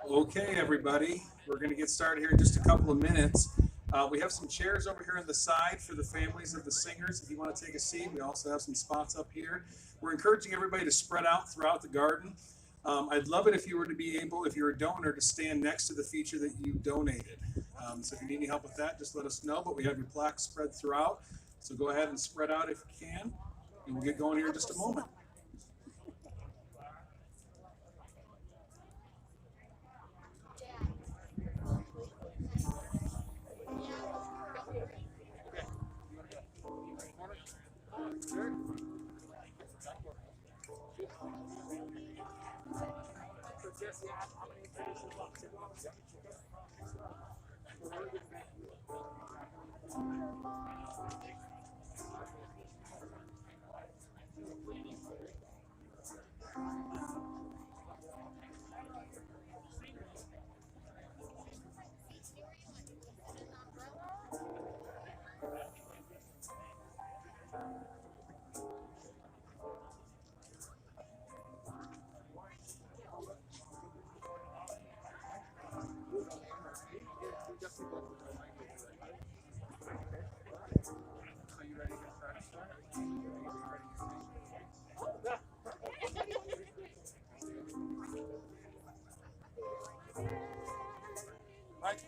Okay, everybody, we're going to get started here in just a couple of minutes. We have some chairs over here on the side for the families of the singers. If you want to take a seat, we also have some spots up here. We're encouraging everybody to spread out throughout the garden. I'd love it if you were to be able, if you're a donor, to stand next to the feature that you donated. So if you need any help with that, just let us know. But we have your plaques spread throughout. So go ahead and spread out if you can. And we'll get going here in just a moment.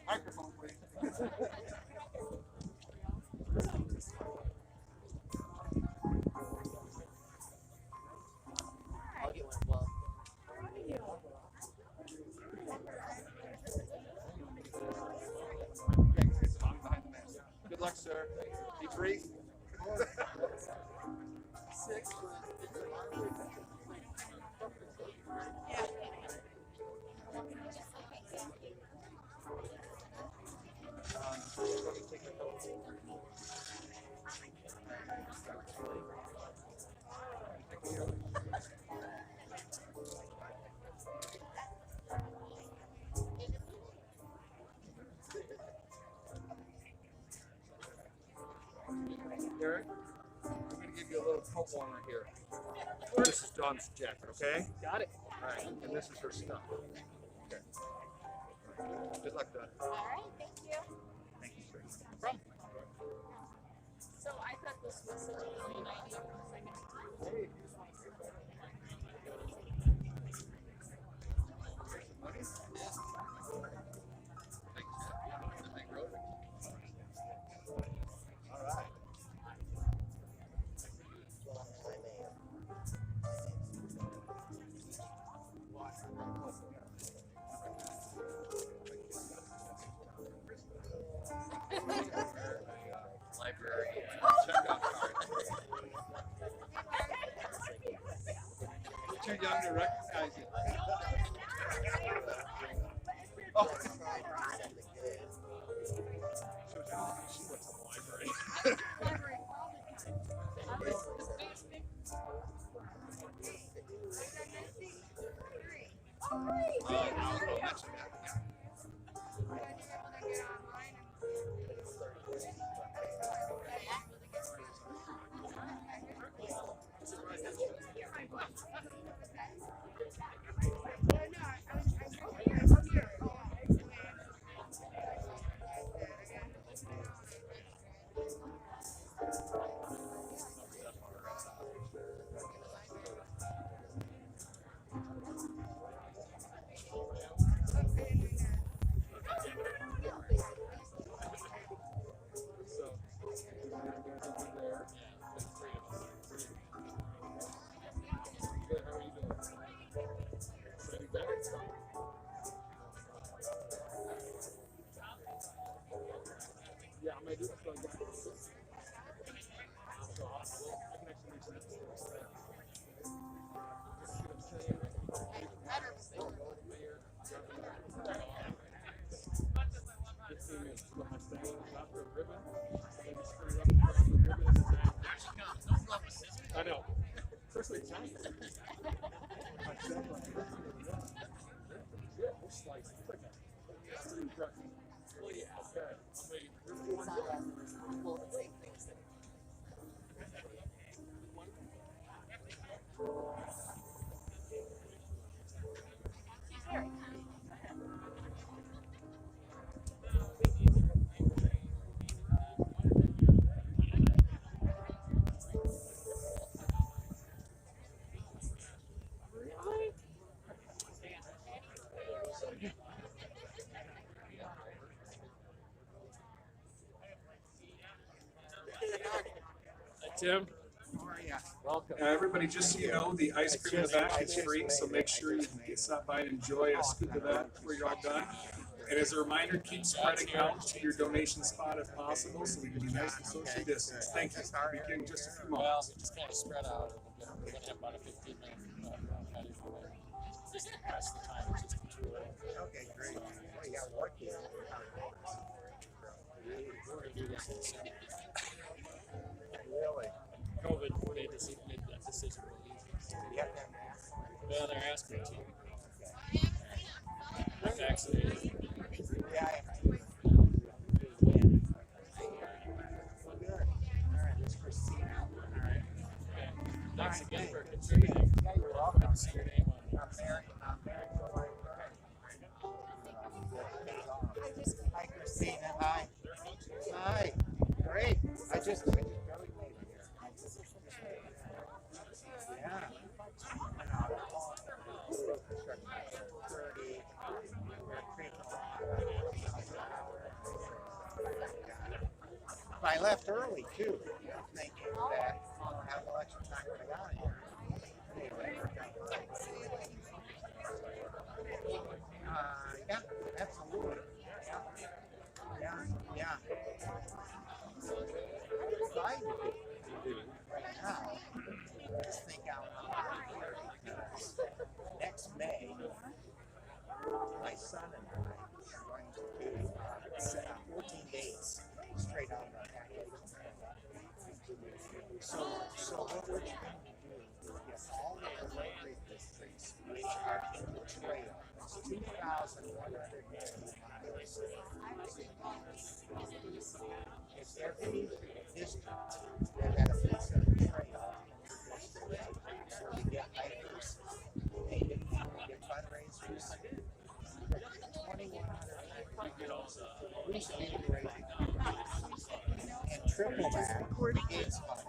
Microphone, please. I'll get one as well. Good luck, sir. Be brief. Derek, I'm going to give you a little coat warmer here. This is Dawn's jacket, okay? Got it. All right, and this is her stuff. Okay. Good luck, Dawn. All right, thank you. Thank you, sir. So I thought this was such a great idea for the second time. All right. Library checkout card. Too young to recognize it. Oh. She went to the library. I'll mention that. Tim. How are ya? Welcome. Everybody, just so you know, the ice cream in the back is free, so make sure you get stop by and enjoy a scoop of that before you're all done. And as a reminder, keep spreading out to your donation spot if possible, so we can be nice and social distance. Thank you. We'll begin in just a few Well, moments. we just kind of spread out. We're going to have about a 15-minute cut anyway. Just to pass the time, it's just a tour. Okay, great. Well, you got work here. We're going to do this in December. Really? COVID made that decision really easy. You have to have masks. Well, they're asking to. I'm vaccinated. Yeah, I have to. When? Well, good. All right, let's proceed. All right. Okay. Thanks again for contributing. Yeah, you're welcome. I'll see your name on it. I'm married to my Hi, Christina. Hi. Hi. Great. I just barely made it here. Yeah. I left early too, thinking that I'll have election time when I got here. Anyway, it worked out fine. Yeah, absolutely. Yeah. Excited to do right now. Just think out loud here because next May, my son and I are going to do 14 days straight out of our Appalachian family. So what we're trying to do is get all of the Rotary districts which are in the trail. It's 2,150 miles. If every district that had a piece of the trail, so we get hikers, we get fundraisers, 2,100 and triple that is fun.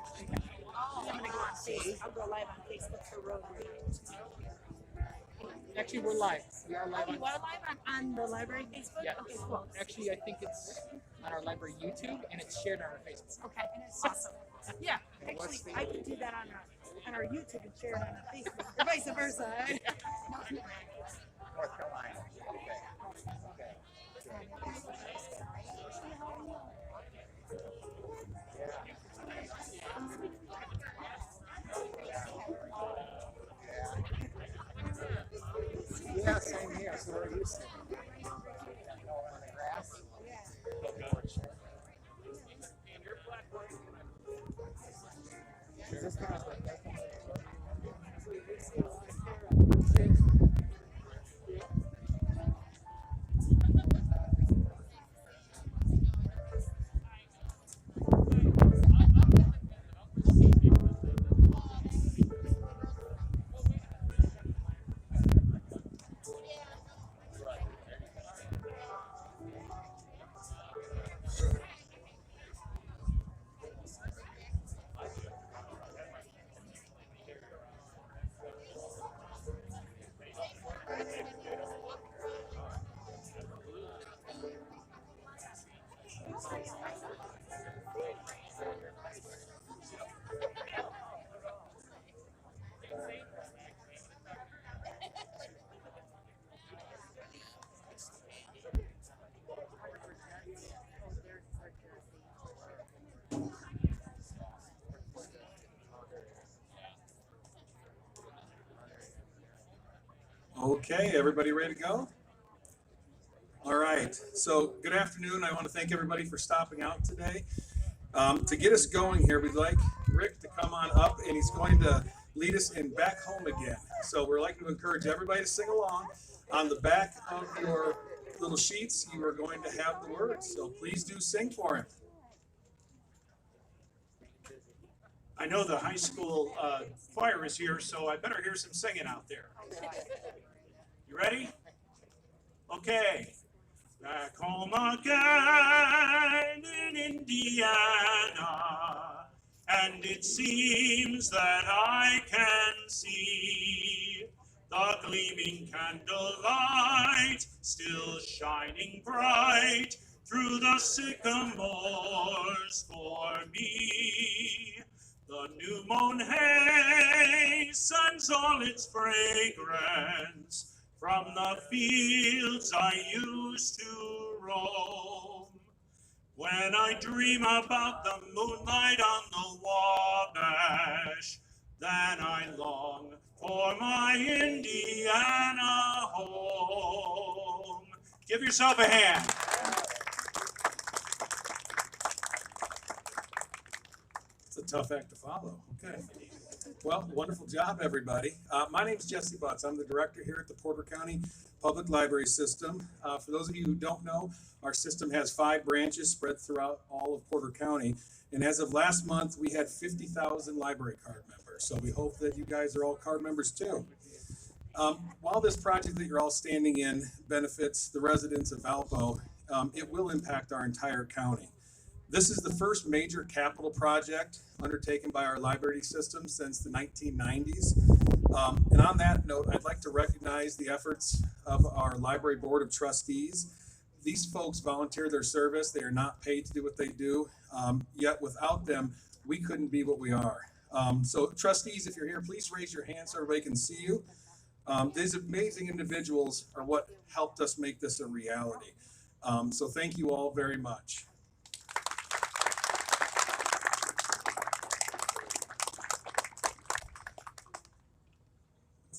I'm gonna go on Facebook. I'll go live on Facebook for Rotary. Actually, we're live. We are live Oh, you are live on the library Facebook? Yeah. Okay, cool. Actually, I think it's on our library YouTube and it's shared on our Facebook. Okay, awesome. Yeah, actually, I could do that on our YouTube and share it on our Facebook, or vice versa. North Carolina. Okay. Yeah, same here. So we're used to it. On the grass. Is this kind of Okay, everybody ready to go? All right, so good afternoon. I want to thank everybody for stopping out today. To get us going here, we'd like Rick to come on up, and he's going to lead us in Back Home Again. So we're like to encourage everybody to sing along. On the back of your little sheets, you are going to have the words, so please do sing for him. I know the high school choir is here, so I better hear some singing out there. You ready? Okay. Back home again in Indiana, and it seems that I can see the gleaming candlelight still shining bright through the sycamores for me. The new mown hay sends all its fragrance from the fields I used to roam. When I dream about the moonlight on the Wabash, then I long for my Indiana home. Give yourself a hand. It's a tough act to follow. Okay. Well, wonderful job, everybody. My name is Jesse Butts. I'm the director here at the Porter County Public Library System. For those of you who don't know, our system has 5 branches spread throughout all of Porter County. And as of last month, we had 50,000 library card members. So we hope that you guys are all card members too. While this project that you're all standing in benefits the residents of Valpo, it will impact our entire county. This is the first major capital project undertaken by our library system since the 1990s. And on that note, I'd like to recognize the efforts of our library board of trustees. These folks volunteer their service. They are not paid to do what they do. Yet without them, we couldn't be what we are. So trustees, if you're here, please raise your hand so everybody can see you. These amazing individuals are what helped us make this a reality. So thank you all very much.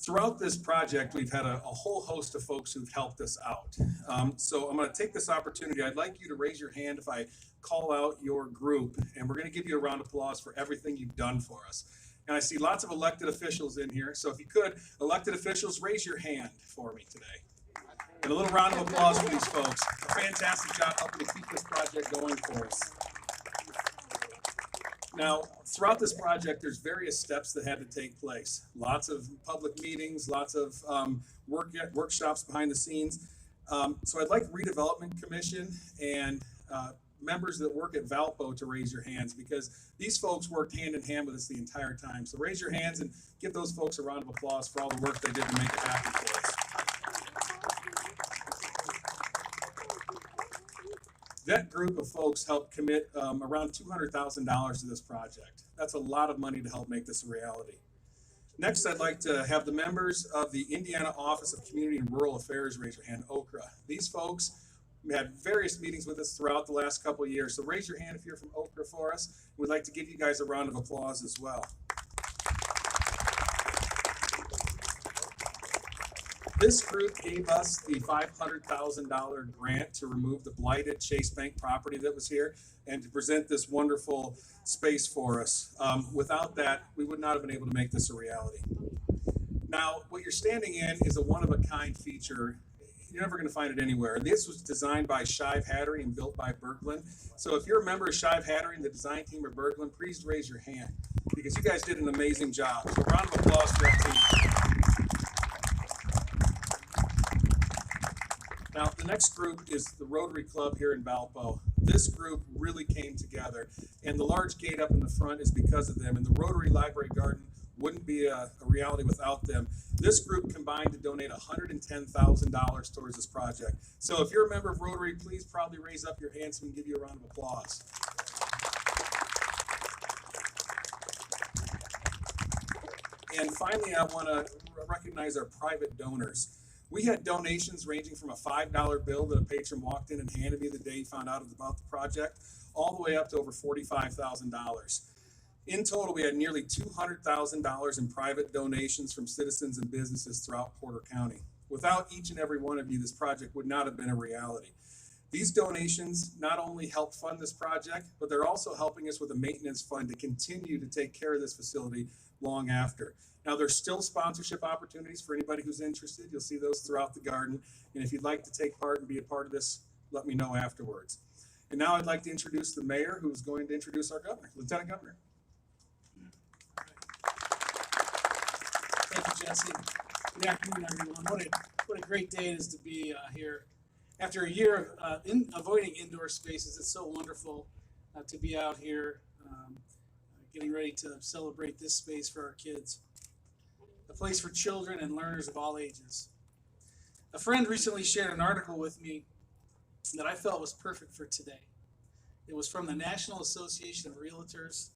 Throughout this project, we've had a whole host of folks who've helped us out. So I'm going to take this opportunity. I'd like you to raise your hand if I call out your group, and we're going to give you a round of applause for everything you've done for us. And I see lots of elected officials in here. So if you could, elected officials, raise your hand for me today. And a little round of applause for these folks. A fantastic job helping to keep this project going for us. Now, throughout this project, there's various steps that had to take place. Lots of public meetings, lots of workshops behind the scenes. So I'd like Redevelopment Commission and members that work at Valpo to raise your hands, because these folks worked hand in hand with us the entire time. So raise your hands and give those folks a round of applause for all the work they did to make it happen for us. That group of folks helped commit around $200,000 to this project. That's a lot of money to help make this a reality. Next, I'd like to have the members of the Indiana Office of Community and Rural Affairs raise your hand, OCRA. These folks had various meetings with us throughout the last couple of years. So raise your hand if you're from OCRA for us. We'd like to give you guys a round of applause as well. This group gave us the $500,000 grant to remove the blighted Chase Bank property that was here and to present this wonderful space for us. Without that, we would not have been able to make this a reality. Now, what you're standing in is a one-of-a-kind feature. You're never going to find it anywhere. This was designed by Shive Hattery and built by Berglund. So if you're a member of Shive Hattery and the design team of Berglund, please raise your hand, because you guys did an amazing job. So round of applause for that team. Now, the next group is the Rotary Club here in Valpo. This group really came together, and the large gate up in the front is because of them, and the Rotary Library Garden wouldn't be a reality without them. This group combined to donate $110,000 towards this project. So if you're a member of Rotary, please probably raise up your hand so we can give you a round of applause. And finally, I want to recognize our private donors. We had donations ranging from a $5 bill that a patron walked in and handed me the day he found out about the project, all the way up to over $45,000. In total, we had nearly $200,000 in private donations from citizens and businesses throughout Porter County. Without each and every one of you, this project would not have been a reality. These donations not only help fund this project, but they're also helping us with a maintenance fund to continue to take care of this facility long after. Now, there's still sponsorship opportunities for anybody who's interested. You'll see those throughout the garden. And if you'd like to take part and be a part of this, let me know afterwards. And now I'd like to introduce the mayor, who's going to introduce our governor, Lieutenant Governor. Thank you, Jesse. Good afternoon, everyone. What a great day it is to be here. After a year of avoiding indoor spaces, it's so wonderful to be out here getting ready to celebrate this space for our kids. A place for children and learners of all ages. A friend recently shared an article with me that I felt was perfect for today. It was from the National Association of Realtors.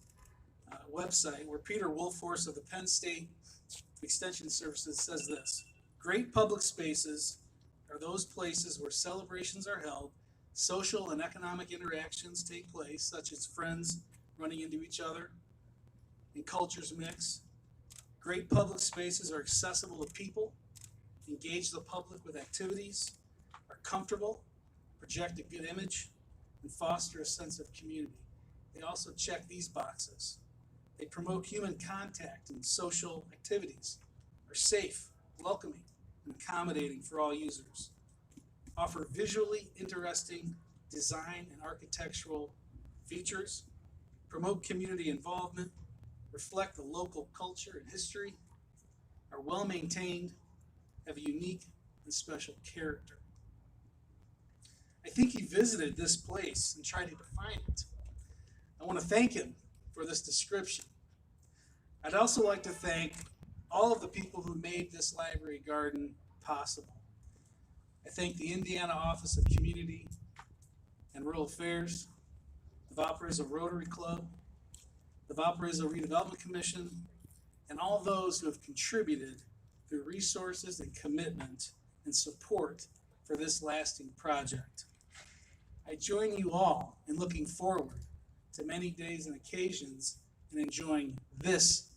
website where Peter Wolfhorst of the Penn State Extension Services says this: great public spaces are those places where celebrations are held, social and economic interactions take place, such as friends running into each other, and cultures mix. Great public spaces are accessible to people, engage the public with activities, are comfortable, project a good image, and foster a sense of community. They also check these boxes. They promote human contact and social activities, are safe, welcoming, and accommodating for all users, offer visually interesting design and architectural features, promote community involvement, reflect the local culture and history, are well maintained, have a unique and special character. I think he visited this place and tried to define it. I want to thank him for this description. I'd also like to thank all of the people who made this library garden possible. I thank the Indiana Office of Community and Rural Affairs, the Valparaiso Rotary Club, the Valparaiso Redevelopment Commission, and all those who have contributed through resources and commitment and support for this lasting project. I join you all in looking forward to many days and occasions and enjoying this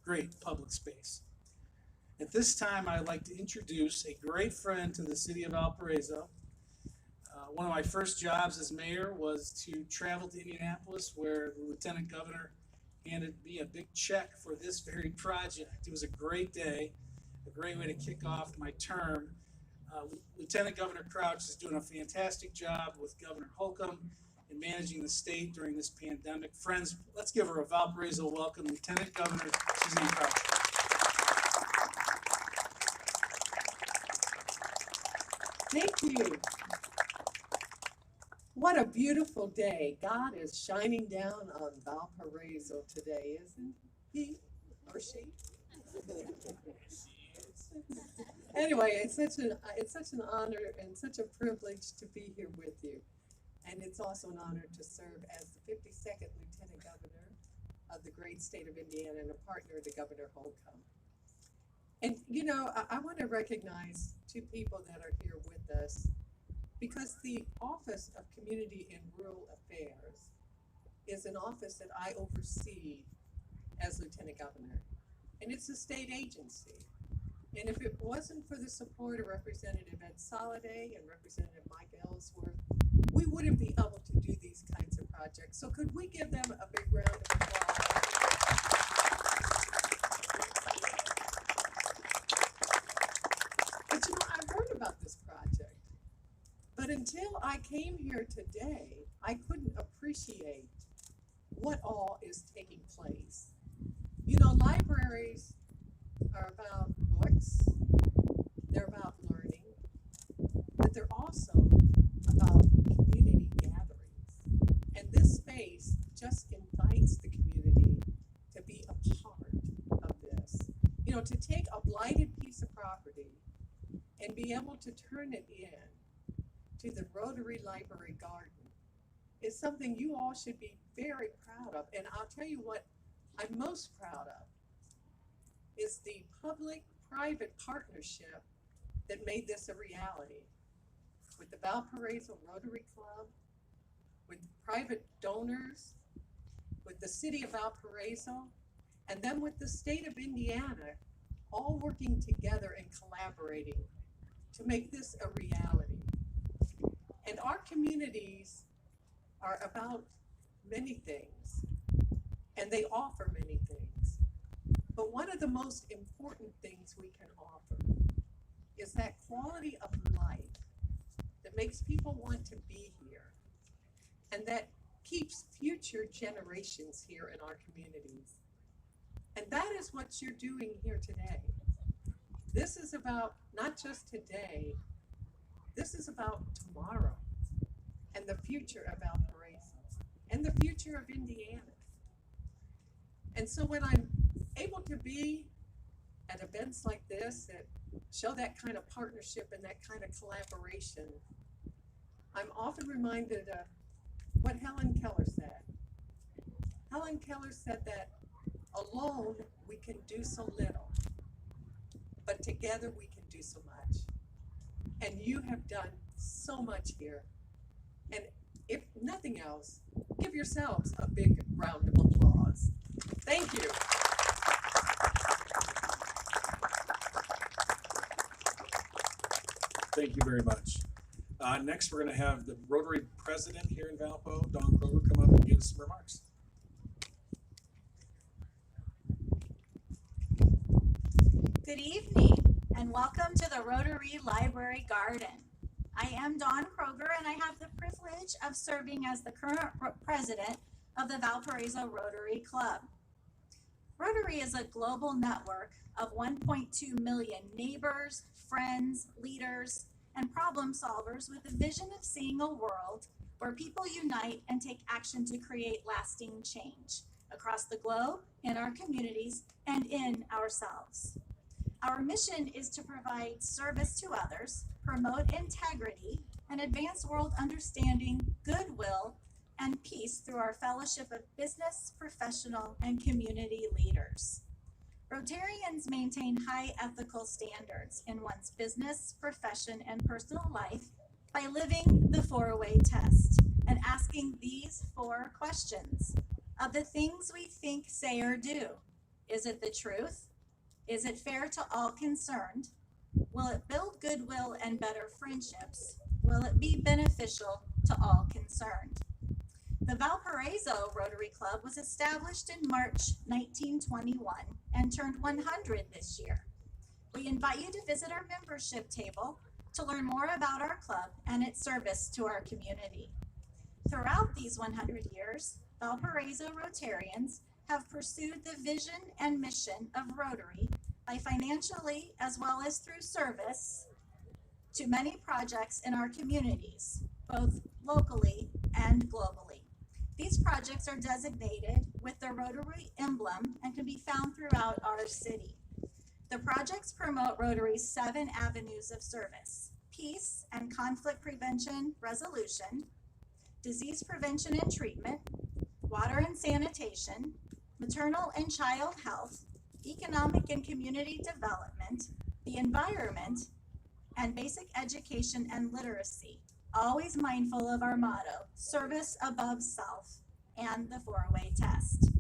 great public space. At this time, I'd like to introduce a great friend to the city of Valparaiso. One of my first jobs as mayor was to travel to Indianapolis, where the lieutenant governor handed me a big check for this very project. It was a great day, a great way to kick off my term. Lieutenant Governor Crouch is doing a fantastic job with Governor Holcomb in managing the state during this pandemic. Friends, let's give her a Valparaiso welcome, Lieutenant Governor Suzanne Crouch. Thank you. What a beautiful day. God is shining down on Valparaiso today, isn't he or she? Anyway, it's such an honor and such a privilege to be here with you. And it's also an honor to serve as the 52nd Lieutenant Governor of the great state of Indiana and a partner to Governor Holcomb. And you know, I want to recognize two people that are here with us, because the Office of Community and Rural Affairs is an office that I oversee as Lieutenant Governor. And it's a state agency. And if it wasn't for the support of Representative Ed Soliday and Representative Mike Ellsworth, we wouldn't be able to do these kinds of projects. So could we give them a big round of applause? But you know, I've heard about this project. But until I came here today, I couldn't appreciate what all is taking place. You know, libraries are about books, they're about learning, but they're also about community gatherings. And this space just invites the community to be a part of this. You know, to take a blighted piece of property and be able to turn it in to the Rotary Library Garden is something you all should be very proud of. And I'll tell you what I'm most proud of is the public-private partnership that made this a reality. With the Valparaiso Rotary Club, with private donors, with the city of Valparaiso, and then with the state of Indiana, all working together and collaborating to make this a reality. And our communities are about many things, and they offer many things. But one of the most important things we can offer is that quality of life that makes people want to be here, and that keeps future generations here in our communities. And that is what you're doing here today. This is about not just today, this is about tomorrow and the future of Valparaiso and the future of Indiana. And so when I'm able to be at events like this that show that kind of partnership and that kind of collaboration, I'm often reminded of what Helen Keller said. Helen Keller said that Alone, we can do so little, but together we can do so much. And you have done so much here. And if nothing else, give yourselves a big round of applause. Thank you. Thank you very much. Next, we're going to have the Rotary President here in Valpo, Don Kroger, come up and give us some remarks. Good evening and welcome to the Rotary Library Garden. I am Dawn Kroger and I have the privilege of serving as the current president of the Valparaiso Rotary Club. Rotary is a global network of 1.2 million neighbors, friends, leaders, and problem solvers with a vision of seeing a world where people unite and take action to create lasting change across the globe, in our communities, and in ourselves. Our mission is to provide service to others, promote integrity, and advance world understanding, goodwill, and peace through our fellowship of business, professional, and community leaders. Rotarians maintain high ethical standards in one's business, profession, and personal life by living the 4-way test and asking these 4 questions. Of the things we think, say, or do, is it the truth? Is it fair to all concerned? Will it build goodwill and better friendships? Will it be beneficial to all concerned? The Valparaiso Rotary Club was established in March 1921 and turned 100 this year. We invite you to visit our membership table to learn more about our club and its service to our community. Throughout these 100 years, Valparaiso Rotarians have pursued the vision and mission of Rotary by financially as well as through service to many projects in our communities, both locally and globally. These projects are designated with the Rotary emblem and can be found throughout our city. The projects promote Rotary's 7 avenues of service: peace and conflict prevention resolution, disease prevention and treatment, water and sanitation, maternal and child health, economic and community development, the environment, and basic education and literacy, always mindful of our motto, service above self, and the 4-way test.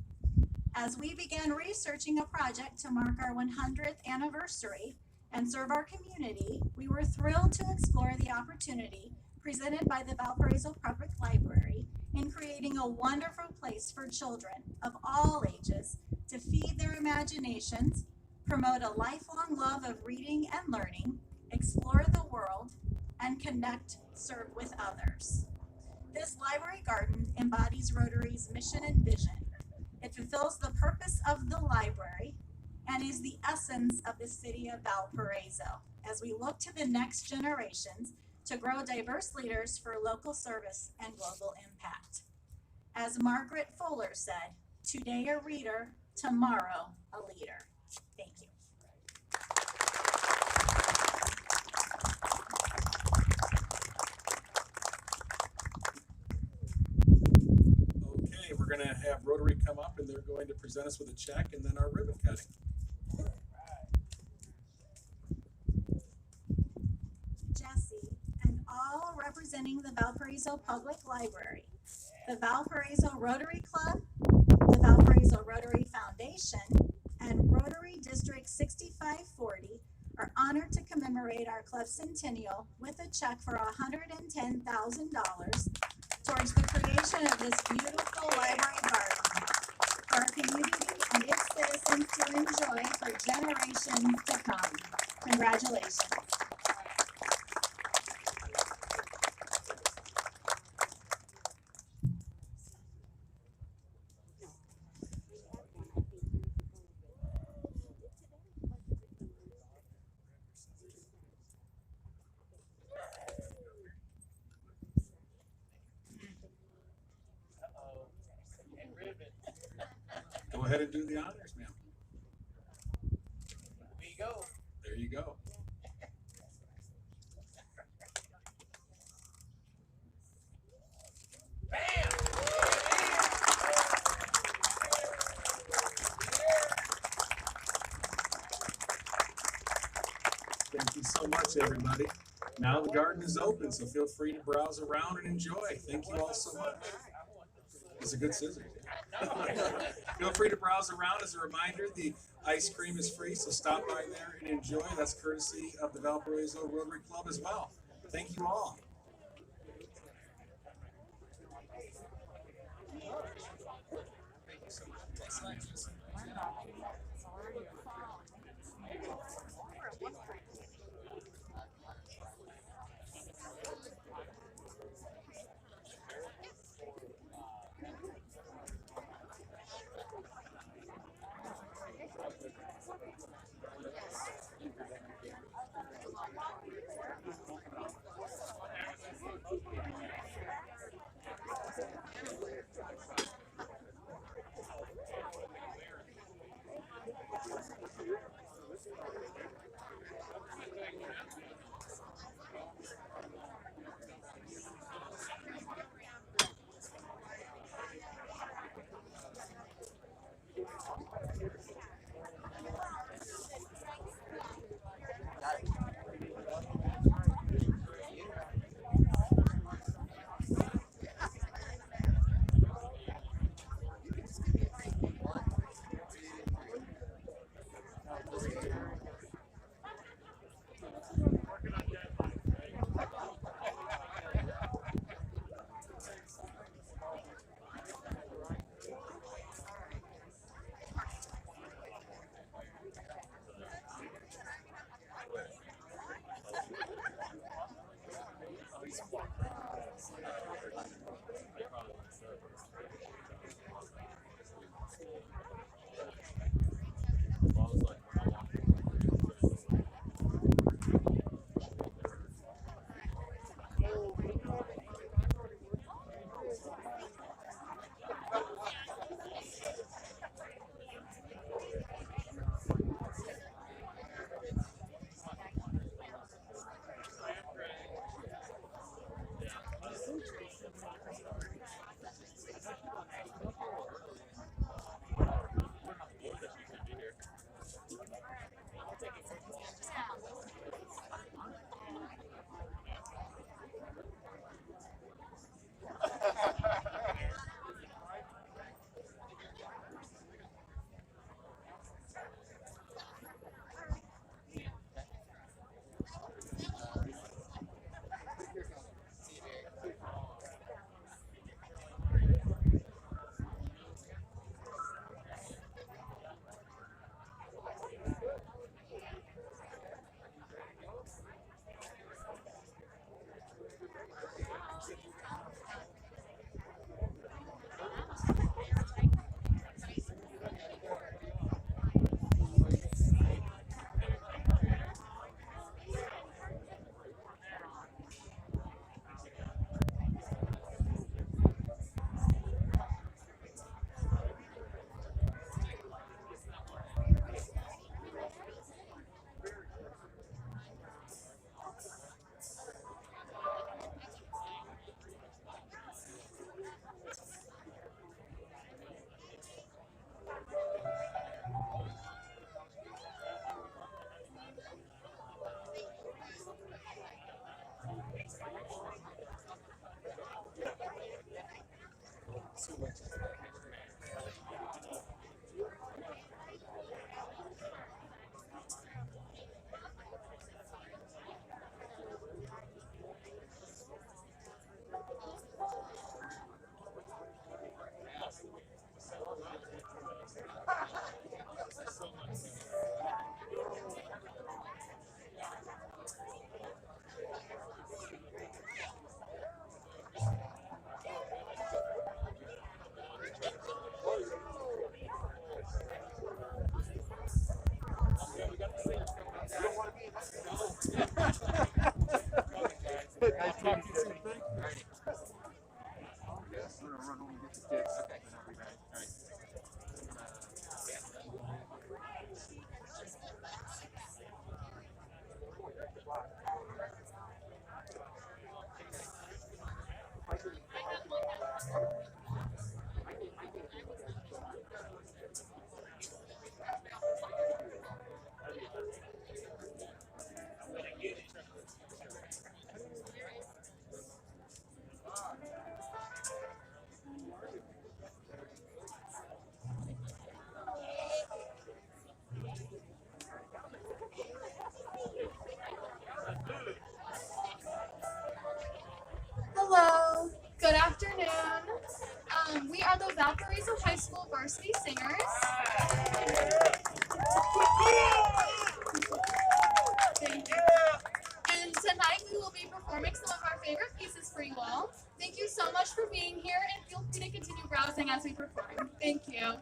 As we began researching a project to mark our 100th anniversary and serve our community, we were thrilled to explore the opportunity presented by the Valparaiso Public Library in creating a wonderful place for children of all ages to feed their imaginations, promote a lifelong love of reading and learning, explore the world, and connect, serve with others. This library garden embodies Rotary's mission and vision. It fulfills the purpose of the library and is the essence of the city of Valparaiso as we look to the next generations to grow diverse leaders for local service and global impact. As Margaret Fuller said, today a reader, tomorrow a leader. Thank you. Okay, we're going to have Rotary come up and they're going to present us with a check and then our ribbon cutting. Jesse, and all representing the Valparaiso Public Library, the Valparaiso Rotary Club, the Valparaiso Rotary Foundation, and Rotary District 6540 are honored to commemorate our club centennial with a check for $110,000 towards the creation of this beautiful library garden for our community and its citizens to enjoy for generations to come. Congratulations. Go ahead and do the honors, ma'am. There you go. There you go. Bam! Thank you so much, everybody. Now the garden is open, so feel free to browse around and enjoy. Thank you all so much. It's a good scissors. Feel free to browse around. As a reminder, the ice cream is free, so stop by there and enjoy. That's courtesy of the Valparaiso Rotary Club as well. Thank you all. Varsity Singers. Thank you. And tonight we will be performing some of our favorite pieces for you all. Thank you so much for being here, and feel free to continue browsing as we perform. Thank you.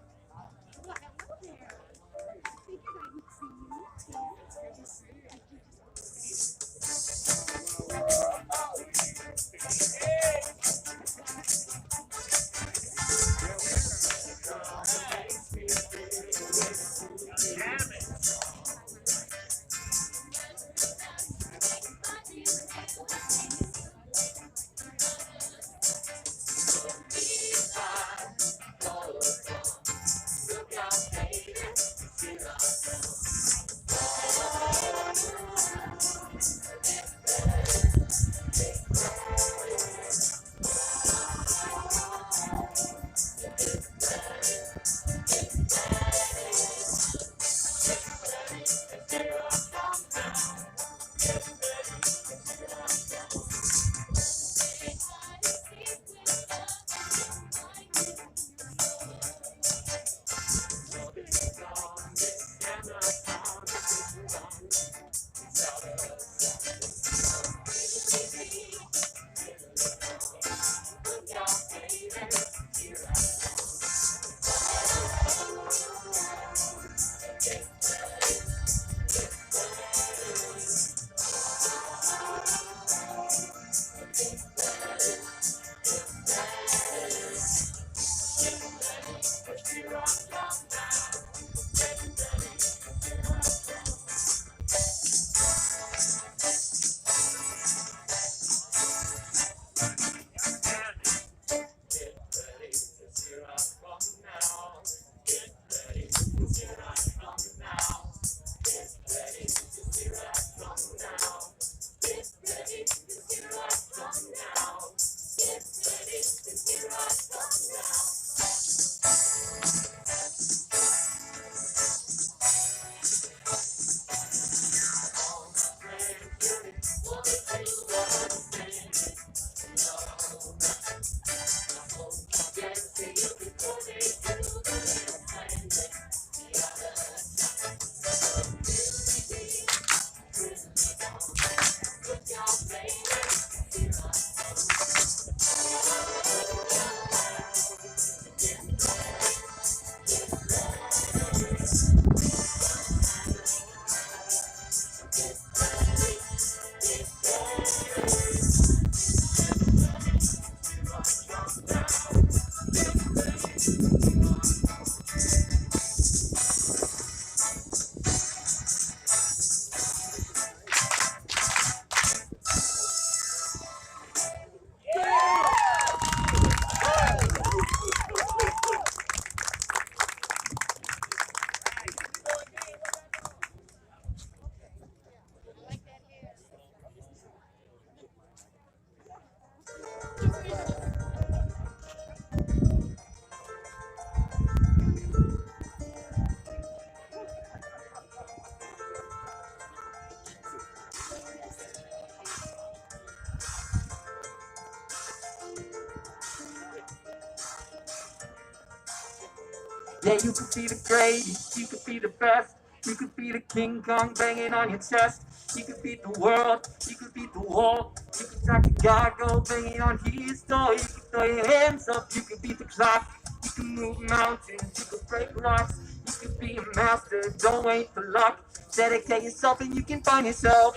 Yeah, you could be the greatest, you could be the best, you could be the King Kong banging on your chest, you could beat the world, you could beat the wall, you could talk to God, go banging on his door, you could throw your hands up, you could beat the clock, you could move mountains, you could break rocks, you could be a master, don't wait for luck, dedicate yourself and you can find yourself.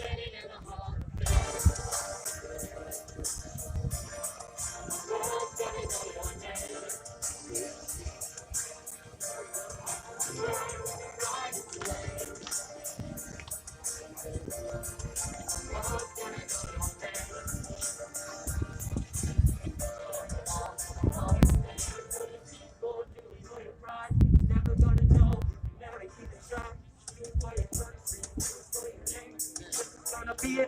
Be a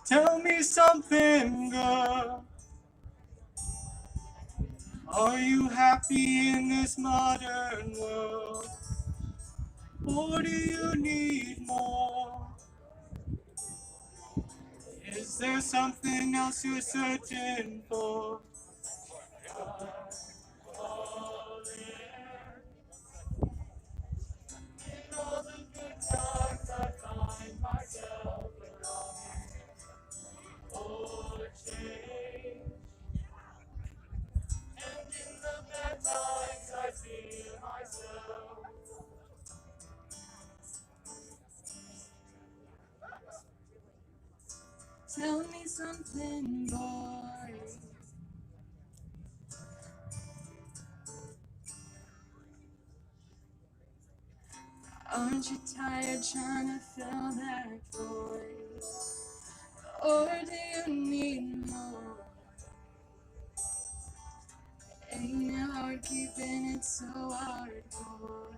Tell me something, girl. Are you happy in this modern world? Or do you need more? Is there something else you're searching for? Tell me something, boy. Aren't you tired trying to fill that void? Or do you need more? Ain't it hard keeping it so hardcore?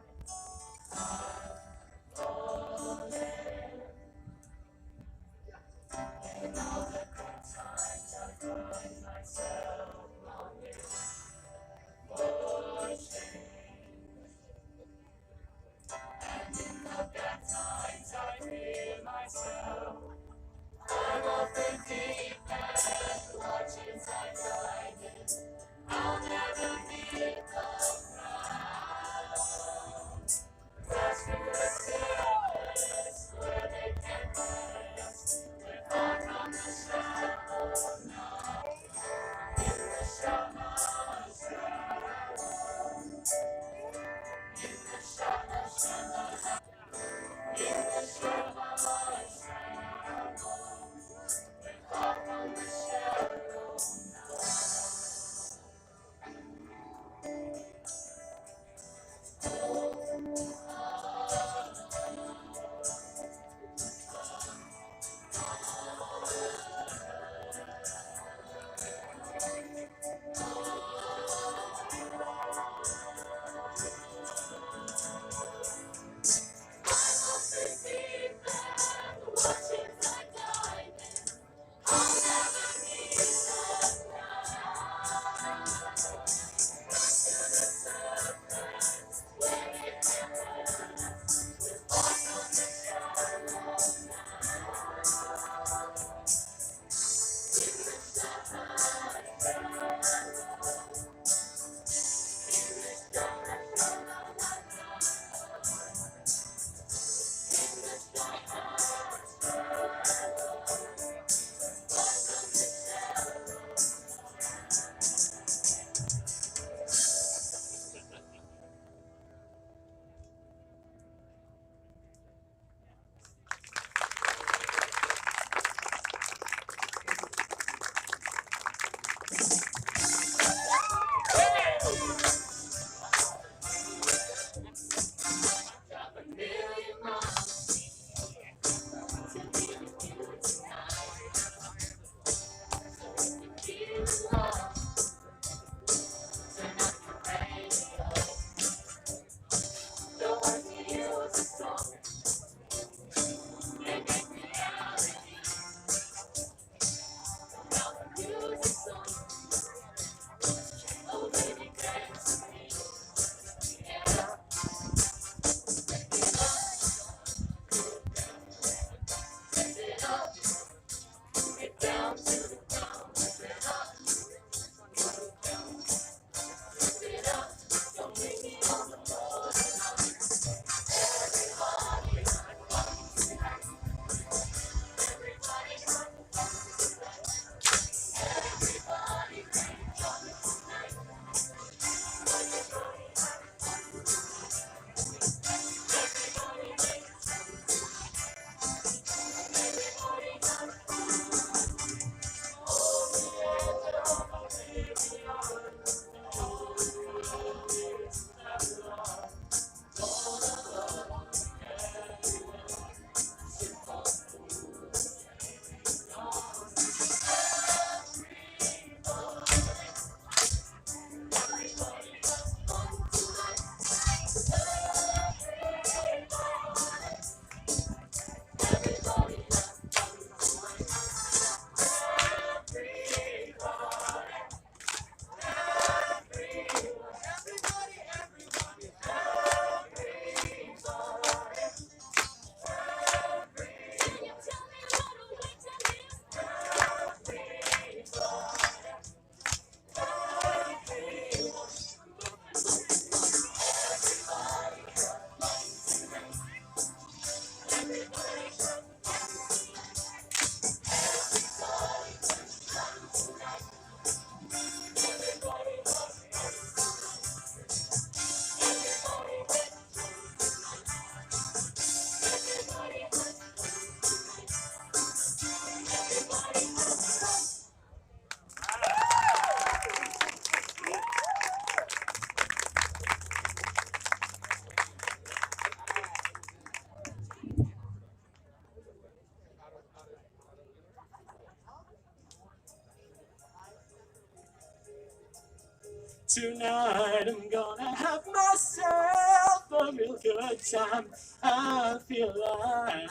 Tonight I'm gonna have myself a real good time. I feel alive.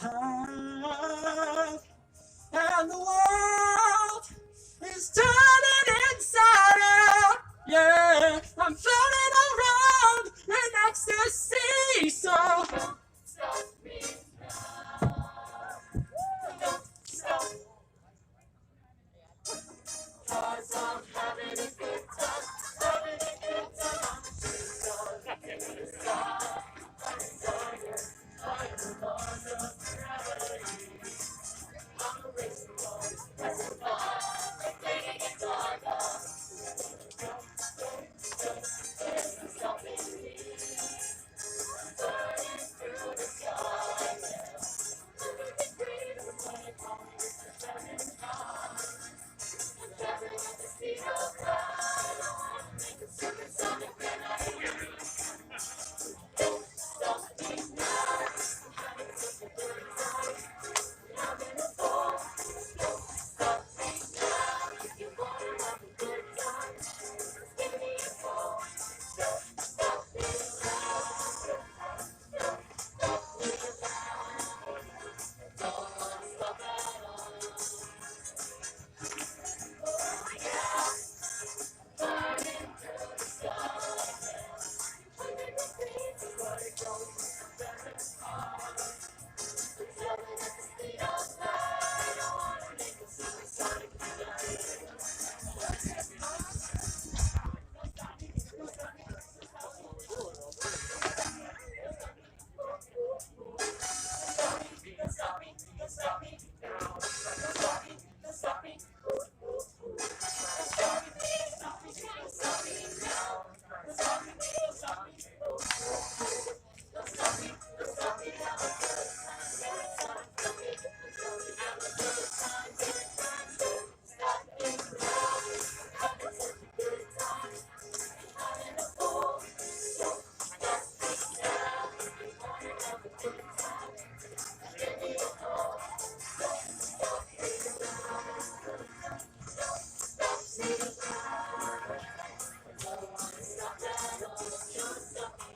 And the world is turning inside out. Yeah, I'm floating around in ecstasy. So don't stop me now. Don't stop. 'Cause I'm having a good time. Having a good time. Nothing to stop. I'm started. I'm on gravity. I'm a racing ball. Racing ball. Taking it farther. There's stopping me. Burning through the sky. Living the dreams of what it calls the burning time. Traveling at the speed of light. I wanna make a supersonic when I hear you. Don't stop me now. Having such a good time. Having a ball. Don't stop me now. If you wanna have a good time, just give me a call. Don't stop me now. Don't stop me now. Don't wanna stop at all. Oh yeah. Burning through the sky. Living the dreams of what it goes with the burning heart. Traveling at the speed of light. I wanna make a supersonic when I hear you. Don't stop me, don't stop me now. Don't stop me, don't stop me. Don't stop me, don't stop me, don't stop me now. Don't stop me, don't stop me. Don't stop me, don't stop me now. Every time I feel it, have a good time, good time. Don't stop me now. Having such a good time. Having a ball. Don't stop me now. If you wanna have a good time, give me a call. Don't stop me now. Don't stop me now. Don't wanna stop at all. Don't stop me.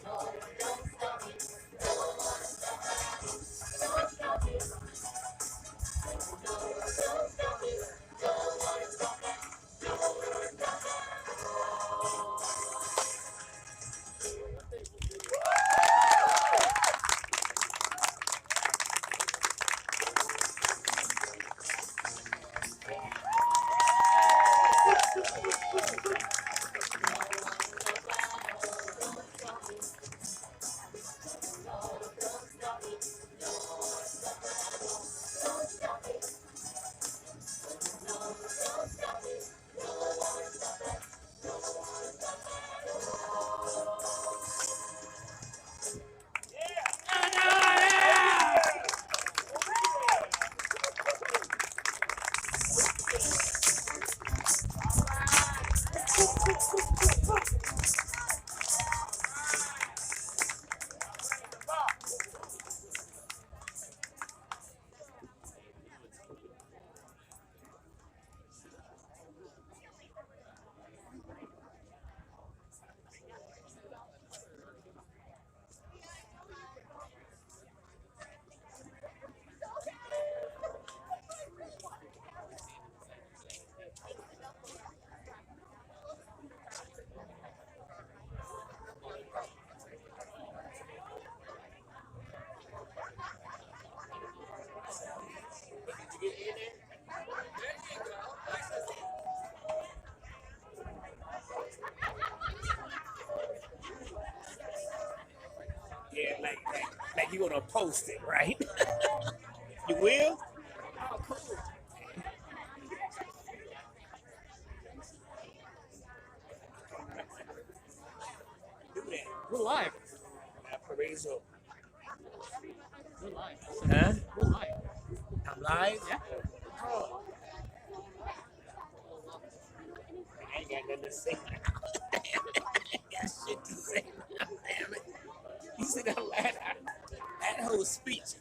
No, don't stop me. Don't wanna stop at all. Don't stop me. No, don't stop me. Don't wanna stop at all. Don't wanna stop at all. Yeah, like you gonna post it, right? You will? Oh, cool. Do that. We're live. Appraisal. We're live. Huh? We're live. I'm live? Yeah. Oh. I ain't got nothing to say now. I ain't got shit to say now, damn it. You see that whole speech